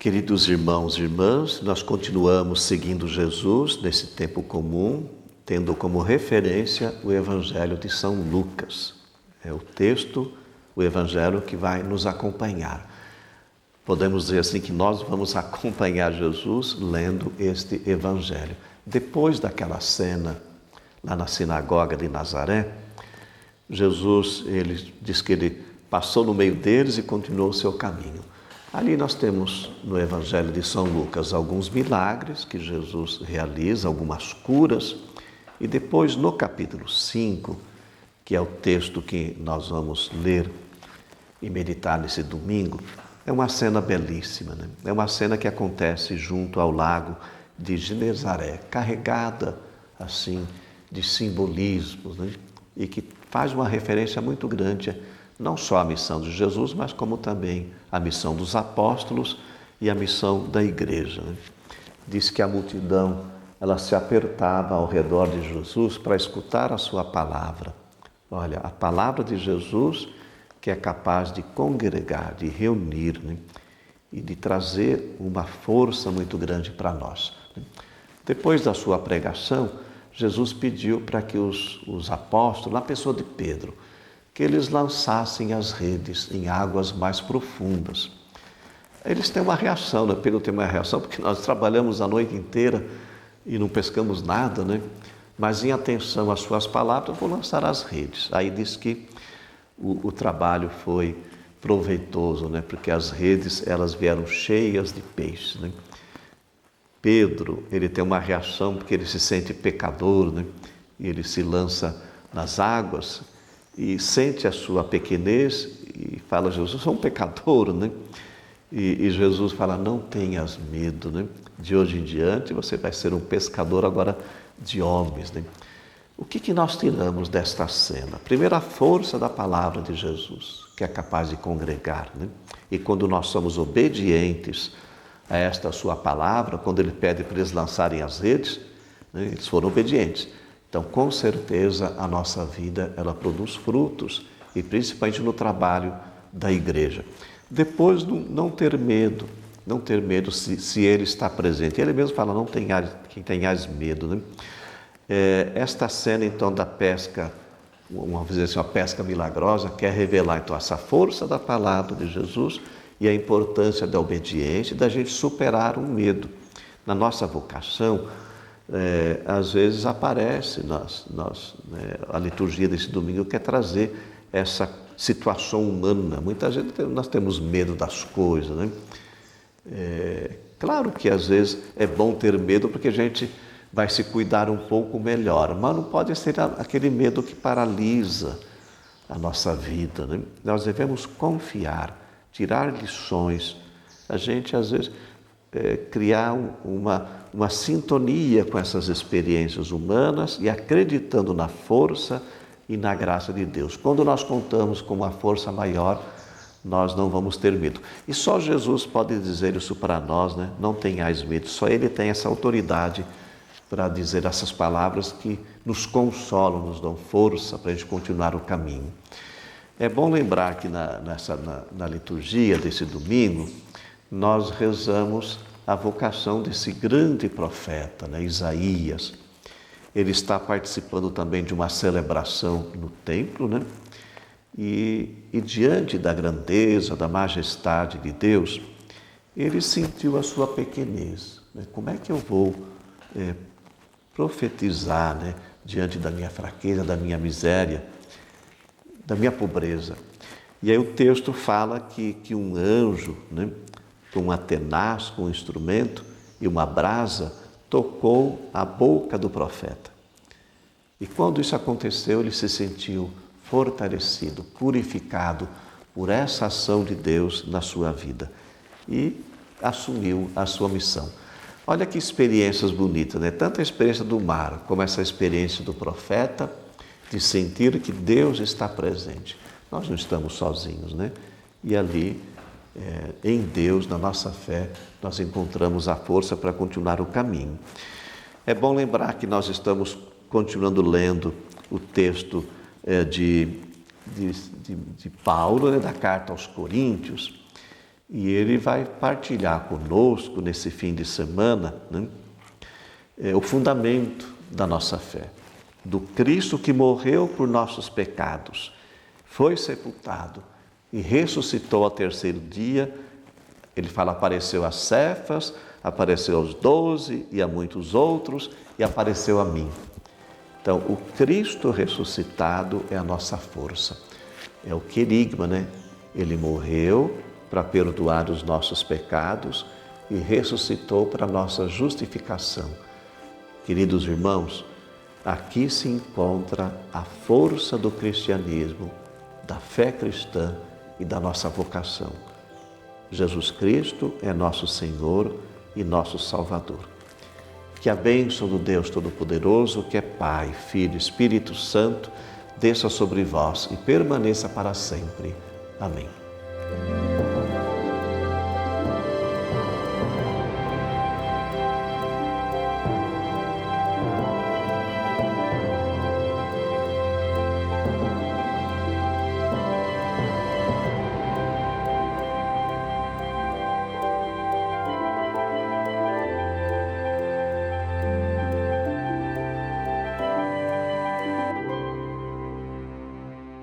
Queridos irmãos e irmãs, nós continuamos seguindo Jesus nesse tempo comum, tendo como referência o Evangelho de São Lucas. É o texto, o Evangelho que vai nos acompanhar. Podemos dizer assim que nós vamos acompanhar Jesus lendo este Evangelho. Depois daquela cena lá na sinagoga de Nazaré, Jesus, ele diz que ele passou no meio deles e continuou o seu caminho. Ali nós temos no Evangelho de São Lucas alguns milagres que Jesus realiza, algumas curas. E depois no capítulo 5, que é o texto que nós vamos ler e meditar nesse domingo, é uma cena belíssima, né? É uma cena que acontece junto ao lago de Genezaré, carregada assim de simbolismos, né? E que faz uma referência muito grande não só à missão de Jesus, mas como também à missão dos apóstolos e à missão da igreja, né? Diz que a multidão ela se apertava ao redor de Jesus para escutar a sua palavra. Olha, a palavra de Jesus que é capaz de congregar, de reunir, né? E de trazer uma força muito grande para nós. Depois da sua pregação, Jesus pediu para que os apóstolos, na pessoa de Pedro, que eles lançassem as redes em águas mais profundas. Eles têm uma reação, né? Pedro tem uma reação porque nós trabalhamos a noite inteira e não pescamos nada, né? Mas em atenção às suas palavras, vou lançar as redes. Aí diz que o trabalho foi proveitoso, né? Porque as redes elas vieram cheias de peixes, né? Pedro, ele tem uma reação porque ele se sente pecador, né? E ele se lança nas águas e sente a sua pequenez e fala, Jesus, eu sou um pecador, né? E Jesus fala, não tenhas medo, né? De hoje em diante você vai ser um pescador agora de homens, né? O que nós tiramos desta cena? Primeiro, a força da palavra de Jesus, que é capaz de congregar, né? E quando nós somos obedientes a esta sua palavra, quando ele pede para eles lançarem as redes, né? Eles foram obedientes. Então, com certeza, a nossa vida, ela produz frutos, e principalmente no trabalho da igreja. Depois, não ter medo se ele está presente. Ele mesmo fala, não tenhais medo, né? Esta cena, então, da pesca, vamos dizer assim, uma pesca milagrosa, quer revelar, então, essa força da palavra de Jesus e a importância da obediência, da gente superar o medo. Na nossa vocação, às vezes aparece a liturgia desse domingo quer trazer essa situação humana. Muitas vezes nós temos medo das coisas, né? Claro que às vezes é bom ter medo porque a gente vai se cuidar um pouco melhor, mas não pode ser aquele medo que paralisa a nossa vida, né? Nós devemos confiar, tirar lições. A gente às vezes criar uma sintonia com essas experiências humanas e acreditando na força e na graça de Deus. Quando nós contamos com uma força maior, nós não vamos ter medo. E só Jesus pode dizer isso para nós, né? Não tenhais medo. Só Ele tem essa autoridade para dizer essas palavras que nos consolam, nos dão força para a gente continuar o caminho. É bom lembrar que na liturgia desse domingo, nós rezamos a vocação desse grande profeta, né? Isaías. Ele está participando também de uma celebração no templo, né? E diante da grandeza, da majestade de Deus, ele sentiu a sua pequenez, né? Como é que eu vou profetizar, né? Diante da minha fraqueza, da minha miséria, da minha pobreza? E aí o texto fala que um anjo, né? Com uma tenaz, com um instrumento e uma brasa, tocou a boca do profeta. E quando isso aconteceu, ele se sentiu fortalecido, purificado por essa ação de Deus na sua vida e assumiu a sua missão. Olha que experiências bonitas, né? Tanto a experiência do mar, como essa experiência do profeta, de sentir que Deus está presente. Nós não estamos sozinhos, né? E ali, em Deus, na nossa fé, nós encontramos a força para continuar o caminho. É bom lembrar que nós estamos continuando lendo o texto de Paulo, né, da carta aos Coríntios, E ele vai partilhar conosco nesse fim de semana, né, o fundamento da nossa fé, do Cristo que morreu por nossos pecados, foi sepultado e ressuscitou ao terceiro dia. Ele fala, apareceu a Cefas, apareceu aos 12 e a muitos outros, e apareceu a mim. Então, o Cristo ressuscitado é a nossa força, é o querigma, né? Ele morreu para perdoar os nossos pecados e ressuscitou para a nossa justificação. Queridos irmãos, aqui se encontra a força do cristianismo, da fé cristã e da nossa vocação. Jesus Cristo é nosso Senhor e nosso Salvador. Que a bênção do Deus Todo-Poderoso, que é Pai, Filho e Espírito Santo, desça sobre vós e permaneça para sempre. Amém.